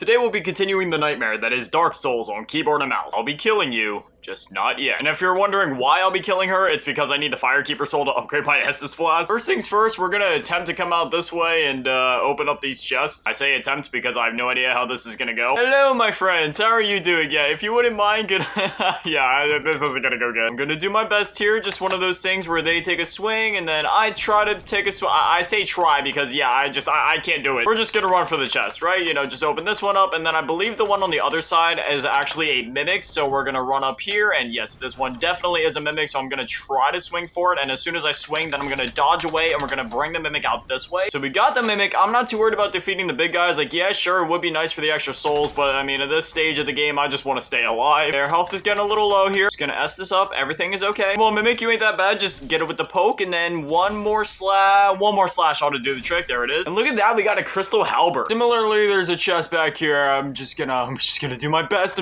Today we'll be continuing the nightmare that is Dark Souls on keyboard and mouse. I'll be killing you, just not yet. And if you're wondering why I'll be killing her, it's because I need the Firekeeper soul to upgrade my Estus flask. First things first, we're gonna attempt to come out this way and open up these chests. I say attempt because I have no idea how this is gonna go. Hello, my friends, how are you doing? Yeah, if you wouldn't mind, this isn't gonna go good. I'm gonna do my best here, just one of those things where they take a swing and then I try to take a swing. I say try because, yeah, I can't do it. We're just gonna run for the chest, right? You know, just open this one up, and then I believe the one on the other side is actually a mimic, so we're gonna run up here, and yes, this one definitely is a mimic, so I'm gonna try to swing for it, and as soon as I swing, then I'm gonna dodge away, and we're gonna bring the mimic out this way. So we got the mimic. I'm not too worried about defeating the big guys. Like, yeah, sure, it would be nice for the extra souls, but I mean, at this stage of the game, I just want to stay alive. Their health is getting a little low here. Just gonna S this up. Everything is okay. Well, mimic, you ain't that bad. Just get it with the poke, and then one more slash ought to do the trick. There it is. And look at that, we got a crystal halberd. Similarly, there's a chest back here. I'm just gonna do my best.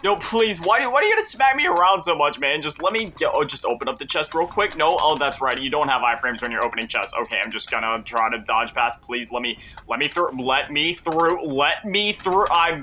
No, please, why are you gonna smack me around so much, man? Just let me just open up the chest real quick. No, oh, that's right, you don't have iframes when you're opening chests. Okay, I'm just gonna try to dodge past. Please, let me through.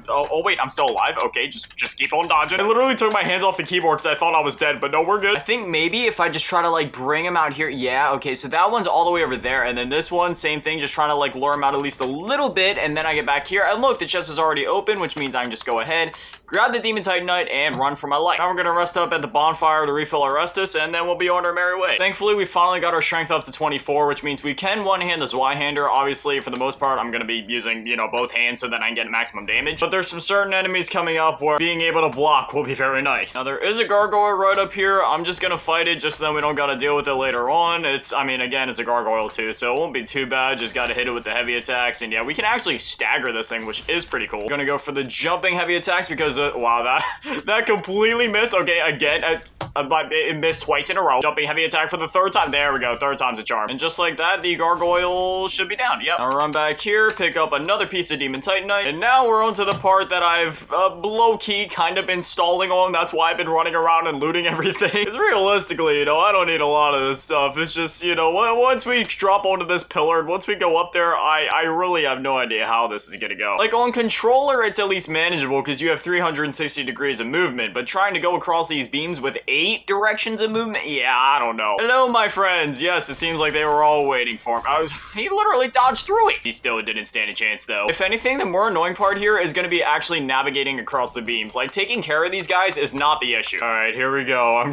Oh wait, I'm still alive. Okay, just keep on dodging. I literally took my hands off the keyboard because I thought I was dead, but no, we're good. I think maybe if I just try to like bring him out here. Yeah, okay, so that one's all the way over there, and then this one, same thing, just trying to like lure him out at least a little bit, and then I get back here, and look, the chest is already open, which means I can just go ahead, grab the Demon Titanite, and run for my life. Now we're gonna rest up at the bonfire to refill our Estus, and then we'll be on our merry way. Thankfully, we finally got our strength up to 24, which means we can one-hand the Zweihander. Obviously, for the most part, I'm gonna be using, you know, both hands so that I can get maximum damage. But there's some certain enemies coming up where being able to block will be very nice. Now, there is a gargoyle right up here. I'm just gonna fight it just so then we don't gotta deal with it later on. I mean, again, it's a gargoyle too, so it won't be too bad. Just gotta hit it with the heavy attacks, and yeah, we can actually stagger this thing, which is pretty cool. I'm gonna go for the jumping heavy attacks because, wow, that completely missed. Okay, again, it missed twice in a row. Jumping heavy attack for the third time. There we go, third time's a charm. And just like that, the gargoyle should be down. Yep. I'll run back here, pick up another piece of Demon Titanite, and now we're on to the part that I've low-key kind of been stalling on. That's why I've been running around and looting everything. Because realistically, you know, I don't need a lot of this stuff. It's just, you know, once we drop onto this pillar, once we go up there, I really have no idea how this is gonna go. Like, on controller, it's at least manageable because you have 360 degrees of movement, but trying to go across these beams with 8 directions of movement? Yeah, I don't know. Hello, my friends. Yes, it seems like they were all waiting for him. He literally dodged through it. He still didn't stand a chance, though. If anything, the more annoying part here is going to be actually navigating across the beams. Like, taking care of these guys is not the issue. All right, here we go.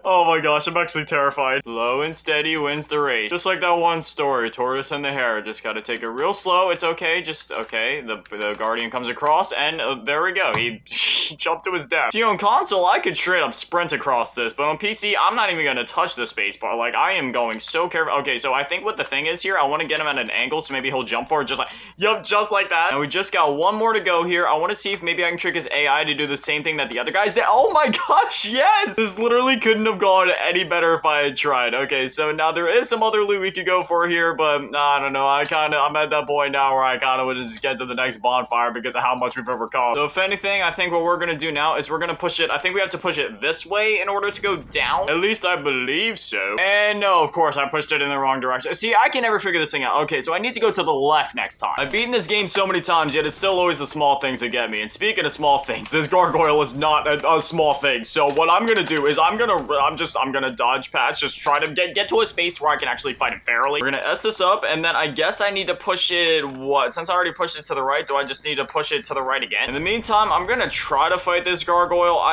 Oh my gosh, I'm actually terrified. Slow and steady wins the race. Just like that one story, Tortoise and the Hare. Just gotta take it real slow. It's okay, okay. The Guardian comes across, and there we go. He jumped to his death. See, on console, I could straight up sprint across this, but on PC, I'm not even gonna touch the spacebar. Like, I am going so careful. Okay, so I think what the thing is here, I want to get him at an angle, so maybe he'll jump for it, just like, yup, just like that. And we just got one more to go here. I want to see if maybe I can trick his AI to do the same thing that the other guys did. Oh my gosh, yes! This literally couldn't have gone any better if I had tried. Okay, so now there is some other loot we could go for here, but I don't know. I'm at that point now where I kind of would just get to the next bonfire because of how much we've overcome. So if anything, I think what we're gonna do now is we're gonna push it. I think we have to push it this way in order to go down. At least I believe so. And no, of course, I pushed it in the wrong direction. See, I can never figure this thing out. Okay, so I need to go to the left next time. I've beaten this game so many times, yet it's still always the small things that get me. And speaking of small things, this gargoyle is not a small thing. So what I'm gonna do is I'm gonna dodge past, just try to get to a space where I can actually fight him fairly. We're gonna S this up, and then I guess I need to push it, since I already pushed it to the right, do I just need to push it to the right again? In the meantime, I'm gonna try to fight this gargoyle.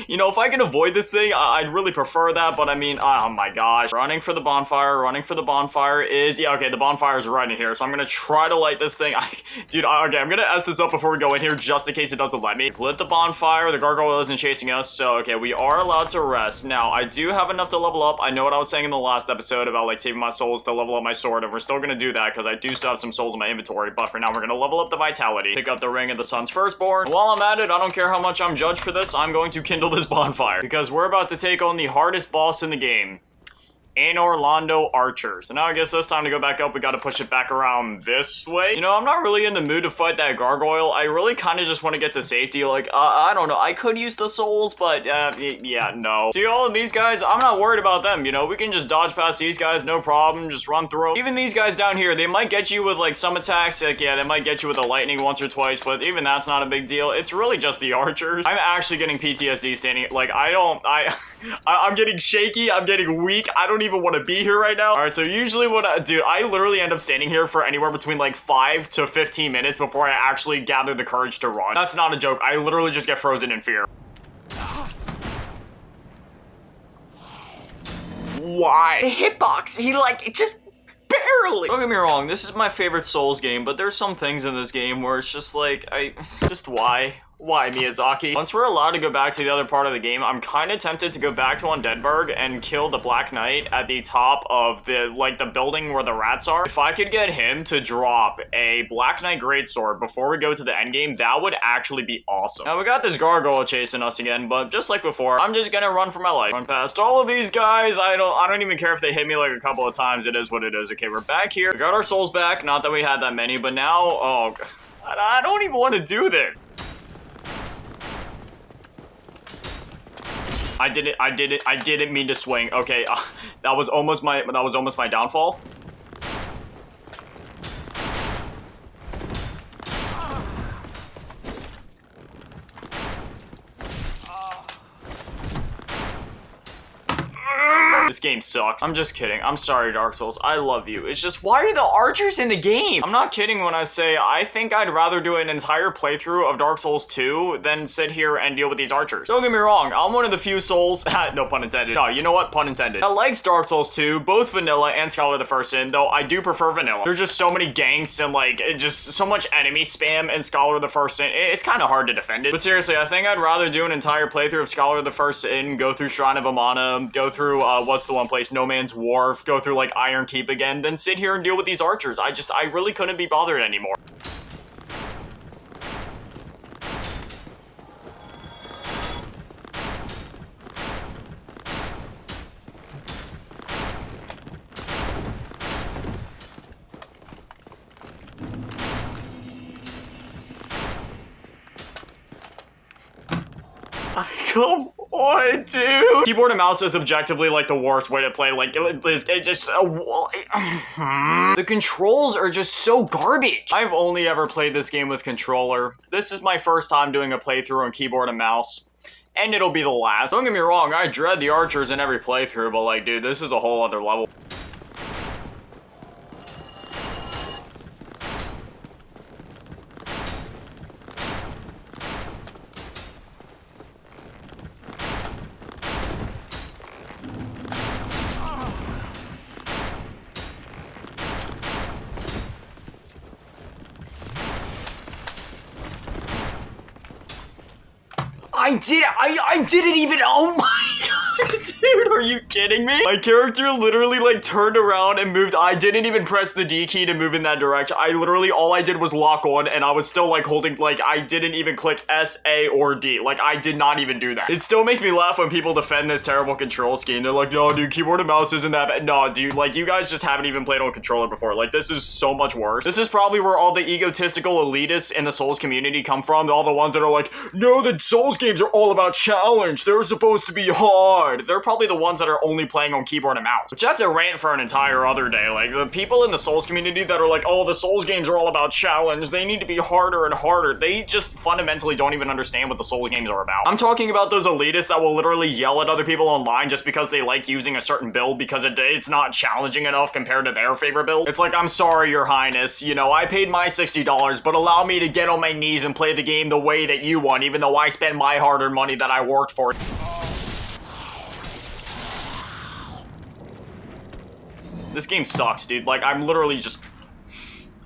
You know, if I can avoid this thing, I'd really prefer that, but I mean, oh my gosh. Running for the bonfire is, yeah, okay, the bonfire is right in here, so I'm gonna try to light this thing. Okay, I'm gonna S this up before we go in here, just in case it doesn't let me. We've lit the bonfire, the gargoyle isn't chasing us, so okay, we are allowed to rest. Now, I do have enough to level up. I know what I was saying in the last episode about like saving my souls to level up my sword, and we're still gonna do that because I do still have some souls in my inventory, but for now we're gonna level up the vitality, pick up the ring of the sun's firstborn. While I'm at it, I don't care how much I'm judged for this, I'm going to kindle this bonfire because we're about to take on the hardest boss in the game. Anor, Londo, archers. So now I guess this time to go back up, we gotta push it back around this way. You know, I'm not really in the mood to fight that gargoyle. I really kind of just want to get to safety. Like, I don't know. I could use the souls, but yeah, no. See, all of these guys, I'm not worried about them. You know, we can just dodge past these guys, no problem. Just run through them. Even these guys down here, they might get you with like some attacks. Like, yeah, they might get you with a lightning once or twice, but even that's not a big deal. It's really just the archers. I'm actually getting PTSD standing. Like, I'm getting shaky. I'm getting weak. I don't even want to be here right now. All right, so usually dude, I literally end up standing here for anywhere between like 5 to 15 minutes before I actually gather the courage to run. That's not a joke. I literally just get frozen in fear. Why? The hitbox, it just barely. Don't get me wrong, this is my favorite Souls game, but there's some things in this game where it's just like, just why? Why, Miyazaki? Once we're allowed to go back to the other part of the game, I'm kind of tempted to go back to Undeadburg and kill the Black Knight at the top of the building where the rats are. If I could get him to drop a Black Knight Greatsword before we go to the end game, that would actually be awesome. Now, we got this gargoyle chasing us again, but just like before, I'm just gonna run for my life. Run past all of these guys. I don't even care if they hit me like a couple of times. It is what it is. Okay, we're back here. We got our souls back. Not that we had that many, but now, oh, I don't even want to do this. I didn't mean to swing. Okay, that was almost my downfall. This game sucks. I'm just kidding. I'm sorry, Dark Souls. I love you. It's just, why are the archers in the game? I'm not kidding when I say I think I'd rather do an entire playthrough of Dark Souls 2 than sit here and deal with these archers. Don't get me wrong. I'm one of the few souls, no pun intended. No, you know what? Pun intended. I likes Dark Souls 2, both vanilla and Scholar of the First Sin, though I do prefer vanilla. There's just so many ganks and like, just so much enemy spam in Scholar of the First Sin. It's kind of hard to defend it. But seriously, I think I'd rather do an entire playthrough of Scholar of the First Sin, go through Shrine of Amana, go through, what's the one place? No Man's Wharf, go through like Iron Keep again, then sit here and deal with these archers. I really couldn't be bothered anymore. Come on, dude. Keyboard and mouse is objectively like the worst way to play. Like, it just the controls are just so garbage. I've only ever played this game with controller. This is my first time doing a playthrough on keyboard and mouse, and it'll be the last. Don't get me wrong, I dread the archers in every playthrough, but like, dude, this is a whole other level. I didn't even, oh my god, dude, are you kidding me? My character literally like turned around and moved. I didn't even press the D key to move in that direction. All I did was lock on, and I was still like holding, like I didn't even click S, A, or D. Like I did not even do that. It still makes me laugh when people defend this terrible control scheme. They're like, no, dude, keyboard and mouse isn't that bad. No, dude, like you guys just haven't even played on controller before. Like this is so much worse. This is probably where all the egotistical elitists in the Souls community come from. All the ones that are like, no, the Souls games are all about challenge. They're supposed to be hard. They're probably the ones that are only playing on keyboard and mouse. Which that's a rant for an entire other day. Like the people in the Souls community that are like, oh, the Souls games are all about challenge. They need to be harder and harder. They just fundamentally don't even understand what the Souls games are about. I'm talking about those elitists that will literally yell at other people online just because they like using a certain build because it's not challenging enough compared to their favorite build. It's like, I'm sorry, Your Highness. You know, I paid my $60, but allow me to get on my knees and play the game the way that you want, even though I spent my hard-earned money that I worked for. This game sucks, dude. Like, I'm literally just...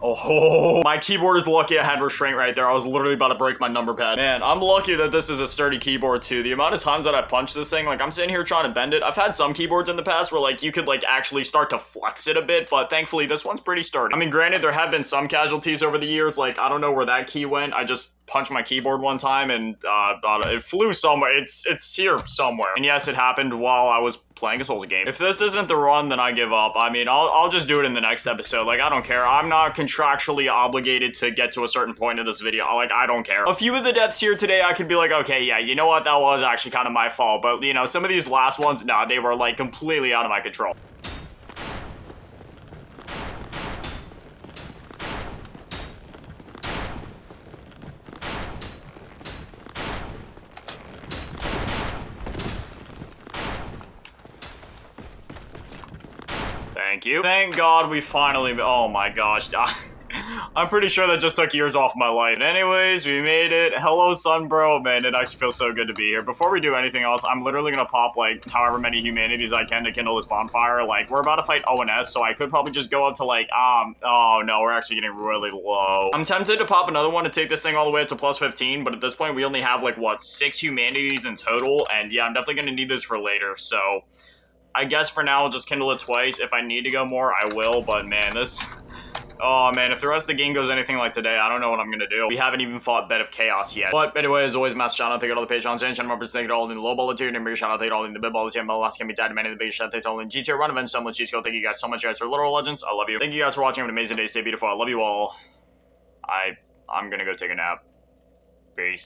Oh, my keyboard is lucky I had restraint right there. I was literally about to break my number pad. Man, I'm lucky that this is a sturdy keyboard too. The amount of times that I punched this thing, like I'm sitting here trying to bend it. I've had some keyboards in the past where like you could like actually start to flex it a bit, but thankfully this one's pretty sturdy. I mean, granted, there have been some casualties over the years. Like, I don't know where that key went. I just punched my keyboard one time and it flew somewhere. It's here somewhere. And yes, it happened while I was playing a Souls game. If this isn't the run, then I give up. I mean, I'll just do it in the next episode. Like, I don't care. I'm not contractually obligated to get to a certain point in this video. Like, I don't care. A few of the deaths here today, I could be like, okay, yeah, you know what? That was actually kind of my fault. But, you know, some of these last ones, nah, they were, like, completely out of my control. Thank you. Thank God we finally... Oh my gosh. I'm pretty sure that just took years off my life. But anyways, we made it. Hello, son, bro. Man, it actually feels so good to be here. Before we do anything else, I'm literally gonna pop, like, however many humanities I can to kindle this bonfire. Like, we're about to fight ONS, so I could probably just go up to, like, oh, no, we're actually getting really low. I'm tempted to pop another one to take this thing all the way up to plus 15, but at this point, we only have, like, what, 6 humanities in total? And, yeah, I'm definitely gonna need this for later, so... I guess for now, I'll just kindle it twice. If I need to go more, I will, but man, this... Oh man, if the rest of the game goes anything like today, I don't know what I'm gonna do. We haven't even fought Bed of Chaos yet. But anyway, as always, massive shout out, thank you to all the Patreons and channel members, thank you to all in the low ball tier, and big shout out, thank you to all in the mid ball tier, and the last can be tied, man, and the biggest shout out to all in G tier, run events, so much cheese go. Thank you guys so much, guys, for literal legends. I love you. Thank you guys for watching. Have an amazing day. Stay beautiful. I love you all. I'm gonna go take a nap. Peace.